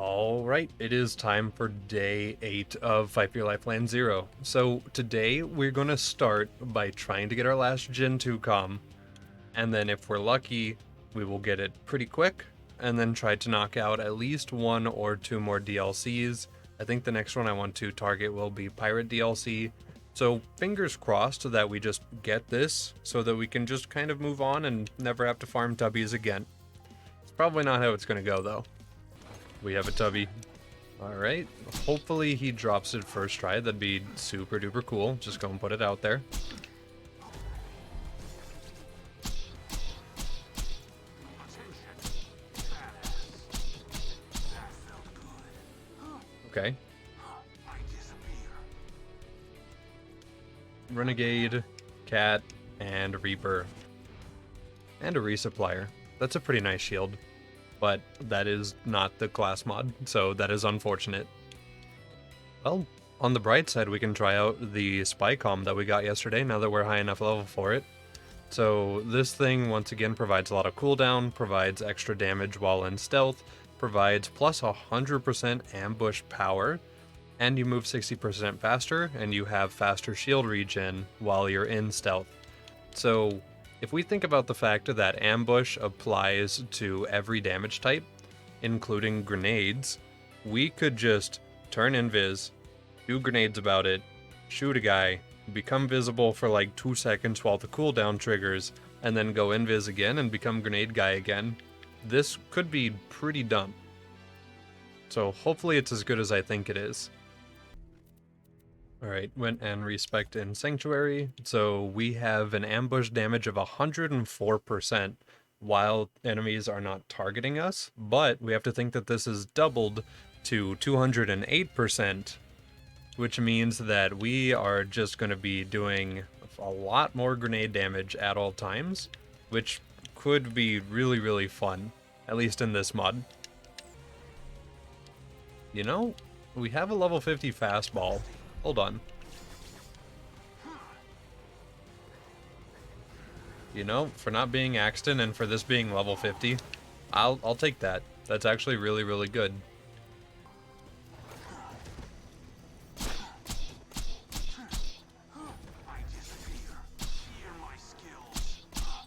Alright, it is time for day 8 of Fight for Your Life Land 0. So today we're going to start by trying to get our last Gen 2 comm, and then if we're lucky, we will get it pretty quick, and then try to knock out at least 1 or 2 more DLCs. I think the next one I want to target will be Pirate DLC, so fingers crossed that we just get this, so that we can just kind of move on and never have to farm tubbies again. It's probably not how it's going to go though. We have a tubby. Alright, hopefully he drops it first try. That'd be super duper cool. Just go and put it out there. Okay. Renegade, Cat, and Reaper. And a resupplier. That's a pretty nice shield. But that is not the class mod, so that is unfortunate. Well, on the bright side, we can try out the spy comm that we got yesterday now that we're high enough level for it. So this thing, once again, provides a lot of cooldown, provides extra damage while in stealth, provides plus 100% ambush power, and you move 60% faster, and you have faster shield regen while you're in stealth. So if we think about the fact that ambush applies to every damage type, including grenades, we could just turn invis, do grenades about it, shoot a guy, become visible for like 2 seconds while the cooldown triggers, and then go invis again and become grenade guy again. This could be pretty dumb. So hopefully it's as good as I think it is. Alright, went and respect in Sanctuary, so we have an ambush damage of 104% while enemies are not targeting us, but we have to think that this is doubled to 208%, which means that we are just going to be doing a lot more grenade damage at all times, which could be really fun, at least in this mod. You know, we have a level 50 fastball. Hold on. You know, for not being Axton and for this being level 50, I'll take that. That's actually really good.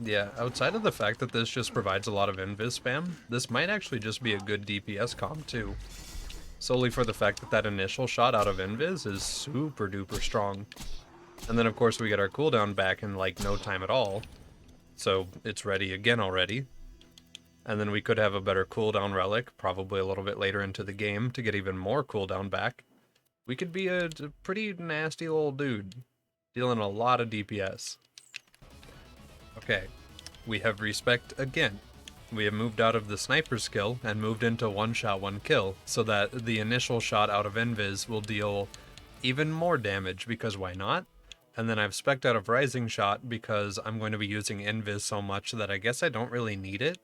Yeah, outside of the fact that this just provides a lot of invis spam, this might actually just be a good DPS comp too. Solely for the fact that that initial shot out of invis is super duper strong. And then of course we get our cooldown back in like no time at all. So it's ready again already. And then we could have a better cooldown relic, probably a little bit later into the game to get even more cooldown back. We could be a pretty nasty little dude, dealing a lot of DPS. Okay, we have respect again. We have moved out of the sniper skill and moved into one shot, one kill, so that the initial shot out of invis will deal even more damage, because why not? And then I've spec'd out of rising shot because I'm going to be using invis so much that I guess I don't really need it,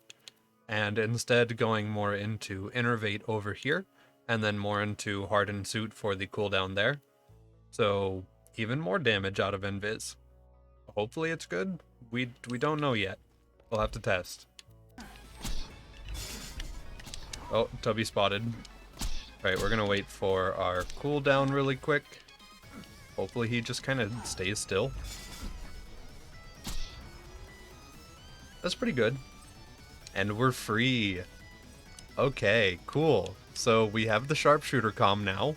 and instead going more into innervate over here, and then more into hardened suit for the cooldown there. So even more damage out of invis. Hopefully it's good. We don't know yet. We'll have to test. Oh, tubby spotted. Alright, we're gonna wait for our cooldown really quick. Hopefully he just kind of stays still. That's pretty good. And we're free. Okay, cool. So we have the Sharpshooter comm now.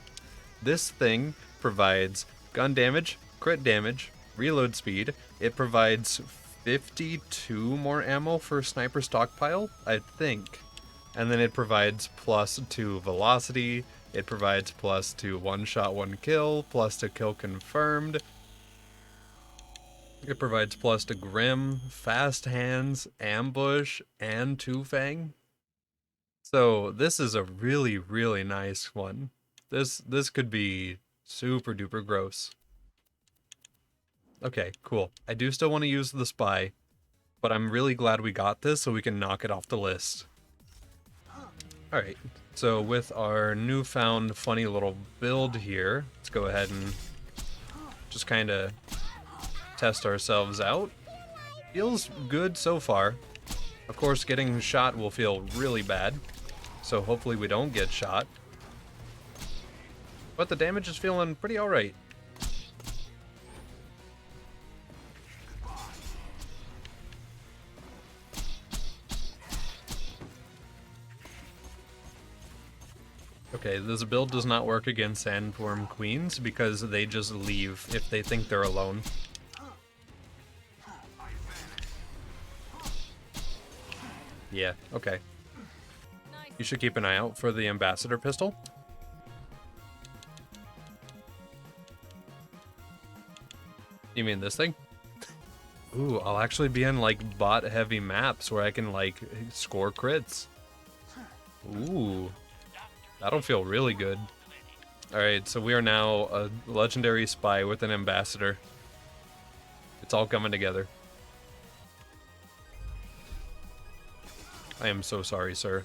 This thing provides gun damage, crit damage, reload speed. It provides 52 more ammo for sniper stockpile, I think. And then it provides plus to velocity, it provides plus to one shot, one kill, plus to kill confirmed. It provides plus to Grim, Fast Hands, Ambush, and Two Fang. So this is a really nice one. This could be super duper gross. Okay, cool. I do still want to use the spy, but I'm really glad we got this so we can knock it off the list. Alright, so with our newfound funny little build here, let's go ahead and just kind of test ourselves out. Feels good so far. Of course, getting shot will feel really bad, so hopefully we don't get shot. But the damage is feeling pretty alright. Okay, this build does not work against Sandworm Queens because they just leave if they think they're alone. Yeah, okay. You should keep an eye out for the Ambassador pistol. You mean this thing? Ooh, I'll actually be in like bot-heavy maps where I can like score crits. Ooh. That'll feel really good. Alright, so we are now a legendary spy with an ambassador. It's all coming together. I am so sorry, sir.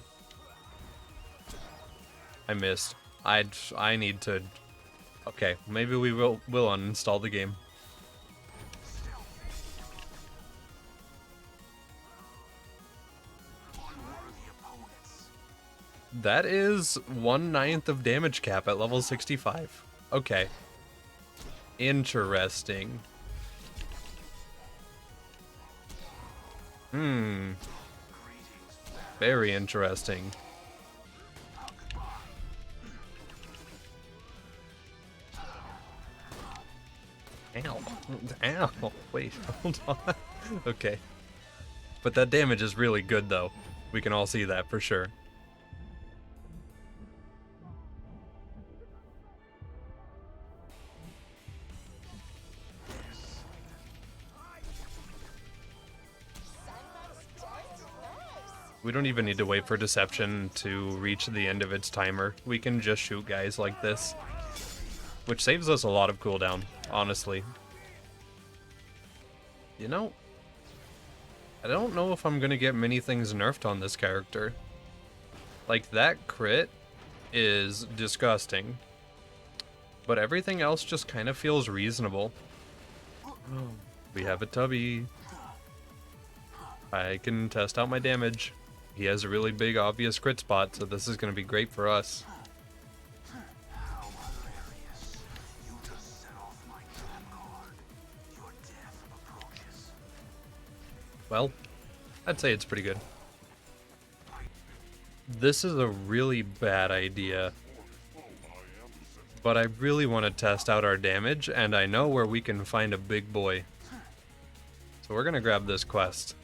I missed. I need to... Okay, maybe we will uninstall the game. That is 1/9 of damage cap at level 65. Okay. Interesting. Very interesting. Ow. Ow. Wait, hold on. Okay. But that damage is really good, though. We can all see that for sure. We don't even need to wait for Deception to reach the end of its timer. We can just shoot guys like this. Which saves us a lot of cooldown, honestly. You know, I don't know if I'm gonna get many things nerfed on this character. Like, that crit is disgusting. But everything else just kind of feels reasonable. Oh, we have a Tubby. I can test out my damage. He has a really big, obvious crit spot, so this is going to be great for us. Well, I'd say it's pretty good. This is a really bad idea. But I really want to test out our damage, and I know where we can find a big boy. So we're going to grab this quest.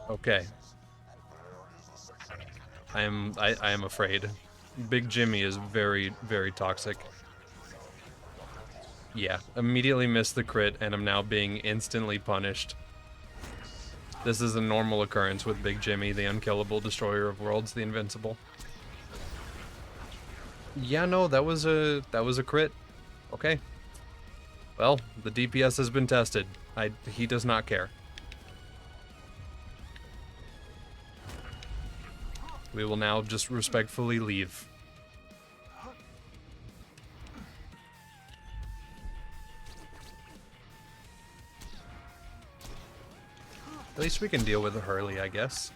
Okay. I am afraid. Big Jimmy is very, very toxic. Yeah, immediately missed the crit and I'm now being instantly punished. This is a normal occurrence with Big Jimmy, the unkillable destroyer of worlds, the invincible. Yeah, no, that was a crit. Okay. Well, the DPS has been tested. He does not care. We will now just respectfully leave. At least we can deal with Hurley, I guess.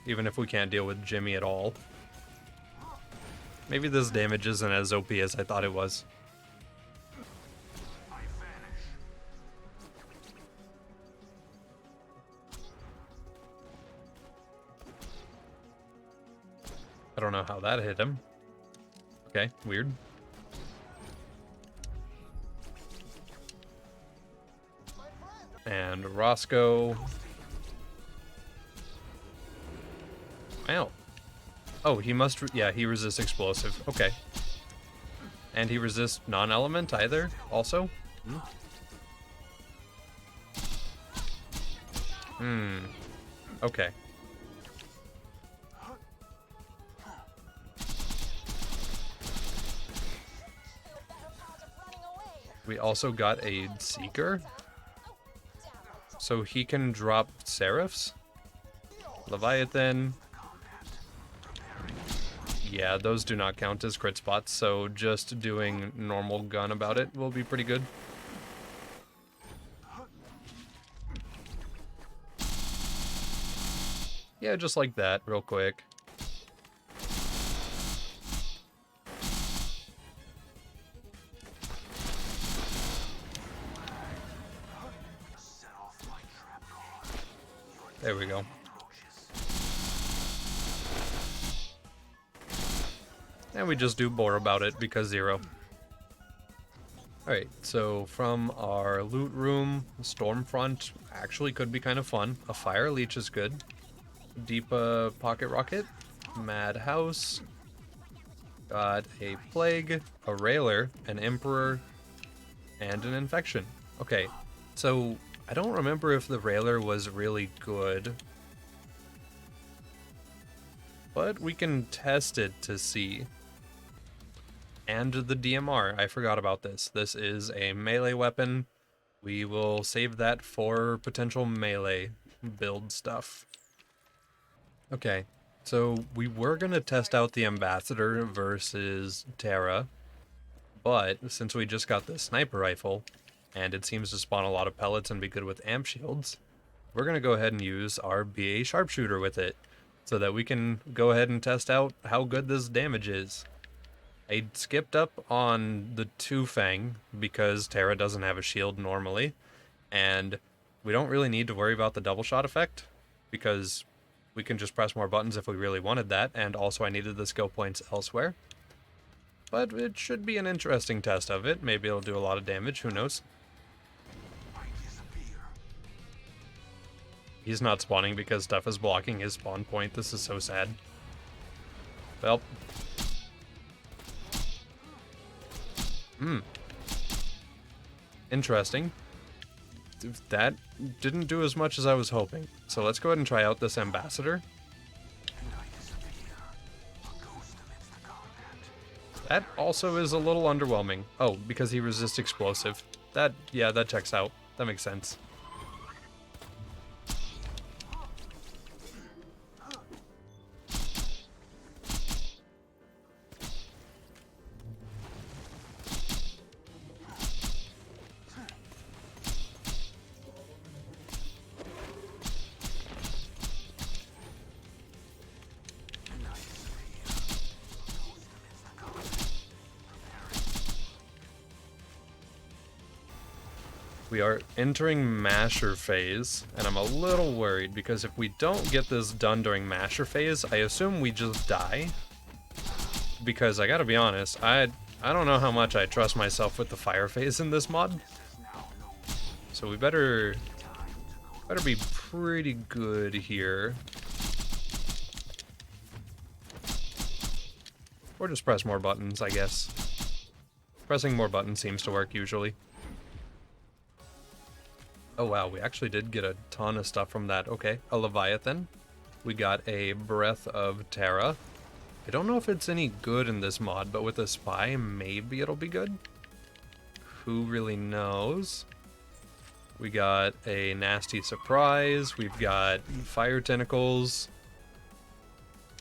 Even if we can't deal with Jimmy at all. Maybe this damage isn't as OP as I thought it was. I don't know how that hit him. Okay, weird. And Roscoe. Ow. Oh, he must... yeah, he resists explosive. Okay. And he resists non-element either, also? Okay. We also got a Seeker. So he can drop Seraphs? Leviathan. Yeah, those do not count as crit spots, so just doing normal gun about it will be pretty good. Yeah, just like that, real quick. There we go. And we just do bore about it because 0. Alright, so from our loot room, Stormfront actually could be kind of fun. A Fire Leech is good. Deepa Pocket Rocket. Madhouse. Got a Plague, a Railer, an Emperor, and an Infection. Okay, so I don't remember if the Railer was really good, but we can test it to see. And the DMR, I forgot about this. This is a melee weapon. We will save that for potential melee build stuff. Okay, so we were going to test out the Ambassador versus Terra, but since we just got the sniper rifle, and it seems to spawn a lot of pellets and be good with amp shields, we're going to go ahead and use our BA Sharpshooter with it, so that we can go ahead and test out how good this damage is. I skipped up on the 2-Fang because Terra doesn't have a shield normally, and we don't really need to worry about the double shot effect, because we can just press more buttons if we really wanted that, and also I needed the skill points elsewhere. But it should be an interesting test of it. Maybe it'll do a lot of damage, who knows? He's not spawning because stuff is blocking his spawn point. This is so sad. Well. Interesting. That didn't do as much as I was hoping. So let's go ahead and try out this Ambassador. That also is a little underwhelming. Oh, because he resists explosive. Yeah, that checks out. That makes sense. We are entering Masher phase, and I'm a little worried because if we don't get this done during Masher phase, I assume we just die. Because I gotta be honest, I don't know how much I trust myself with the fire phase in this mod. So we better be pretty good here. Or just press more buttons, I guess. Pressing more buttons seems to work usually. Oh wow, we actually did get a ton of stuff from that. Okay, a Leviathan. We got a Breath of Terra. I don't know if it's any good in this mod, but with a Spy, maybe it'll be good. Who really knows? We got a Nasty Surprise. We've got Fire Tentacles.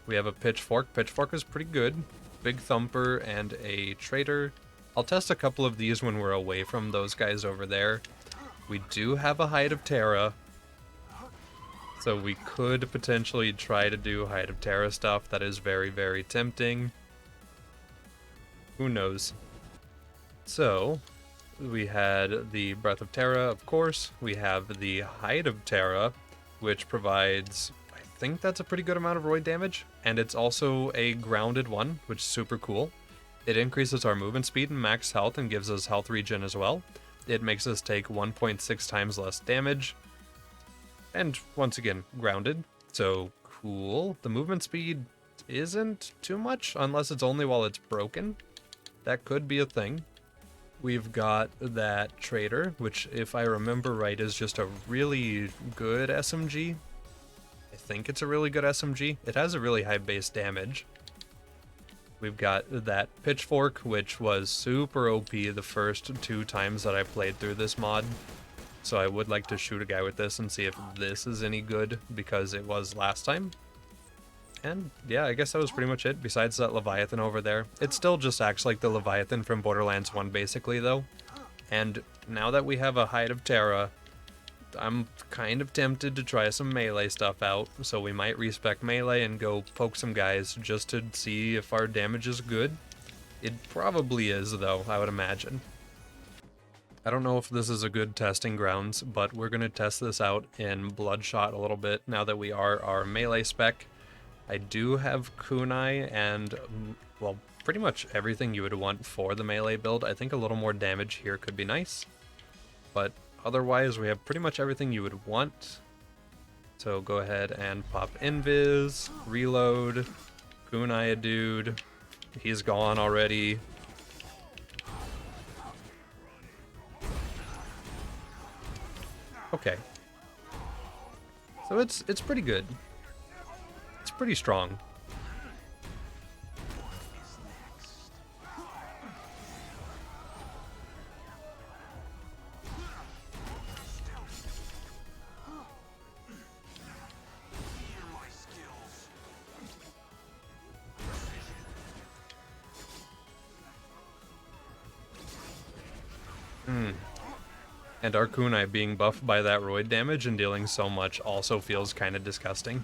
We have a Pitchfork. Pitchfork is pretty good. Big Thumper and a Traitor. I'll test a couple of these when we're away from those guys over there. We do have a Height of Terra, so we could potentially try to do Height of Terra stuff. That is very, very tempting. Who knows? So, we had the Breath of Terra, of course. We have the Height of Terra, which provides, I think that's a pretty good amount of Roid damage, and it's also a grounded one, which is super cool. It increases our movement speed and max health and gives us health regen as well. It makes us take 1.6 times less damage. And once again, grounded. So cool. The movement speed isn't too much unless it's only while it's broken. That could be a thing. We've got that Traitor, which if I remember right is just a really good SMG. I think it's a really good SMG. It has a really high base damage. We've got that Pitchfork, which was super OP the first 2 times that I played through this mod. So I would like to shoot a guy with this and see if this is any good, because it was last time. And yeah, I guess that was pretty much it, besides that Leviathan over there. It still just acts like the Leviathan from Borderlands 1 basically though. And now that we have a Hide of Terra, I'm kind of tempted to try some melee stuff out, so we might respec melee and go poke some guys just to see if our damage is good. It probably is though, I would imagine. I don't know if this is a good testing grounds, but we're going to test this out in Bloodshot a little bit now that we are our melee spec. I do have kunai and, well, pretty much everything you would want for the melee build. I think a little more damage here could be nice, but otherwise we have pretty much everything you would want. So go ahead and pop invis, reload, kunai a dude. He's gone already. Okay. So it's pretty good. It's pretty strong. And our kunai being buffed by that roid damage and dealing so much also feels kind of disgusting.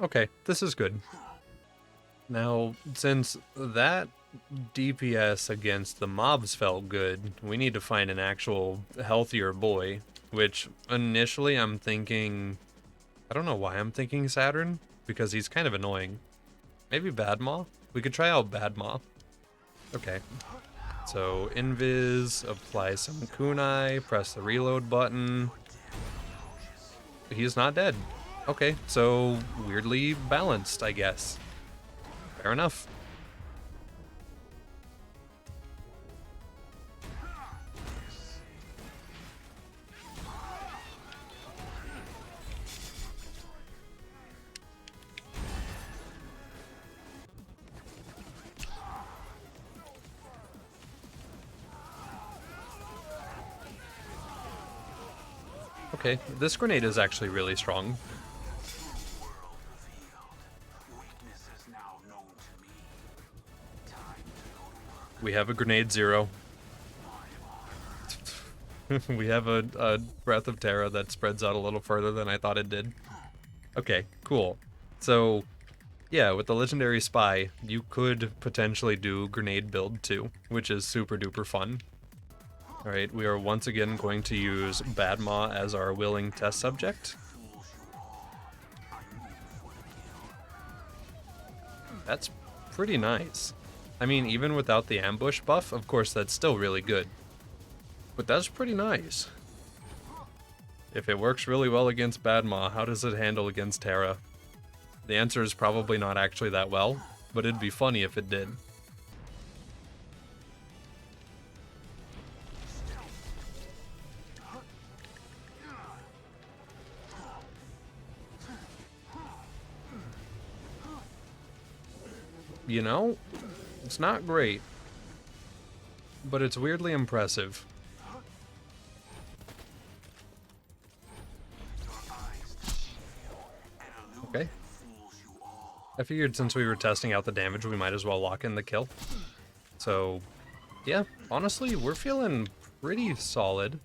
Okay, this is good. Now, since that DPS against the mobs felt good, we need to find an actual healthier boy, which initially I'm thinking... I don't know why I'm thinking Saturn, because he's kind of annoying. Maybe Badmaw? We could try out Badmaw. Okay. So, invis, apply some kunai, press the reload button. He's not dead. Okay, so weirdly balanced, I guess. Fair enough. Okay, this grenade is actually really strong. We have a grenade 0. We have a Breath of Terra that spreads out a little further than I thought it did. Okay, cool. So, yeah, with the Legendary Spy, you could potentially do grenade build too, which is super duper fun. Alright, we are once again going to use Badmaw as our willing test subject. That's pretty nice. I mean, even without the ambush buff, of course that's still really good. But that's pretty nice. If it works really well against Badmaw, how does it handle against Terra? The answer is probably not actually that well, but it'd be funny if it did. You know, it's not great, but it's weirdly impressive. Okay. I figured since we were testing out the damage, we might as well lock in the kill. So, yeah, honestly, we're feeling pretty solid.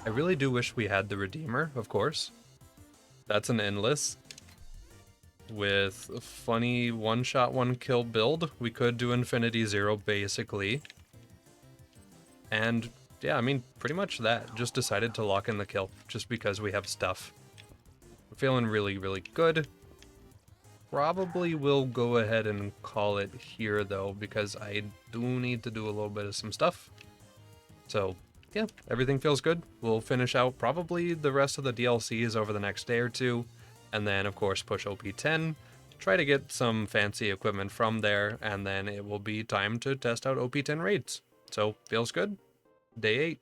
I really do wish we had the Redeemer, of course. That's an endless. With a funny one-shot, one-kill build, we could do Infinity Zero, basically. And, yeah, I mean, pretty much that. Just decided to lock in the kill, just because we have stuff. I'm feeling really, really good. Probably will go ahead and call it here, though, because I do need to do a little bit of some stuff. So, yeah, everything feels good. We'll finish out probably the rest of the DLCs over the next day or two. And then, of course, push OP10, try to get some fancy equipment from there, and then it will be time to test out OP10 raids. So, feels good. Day 8.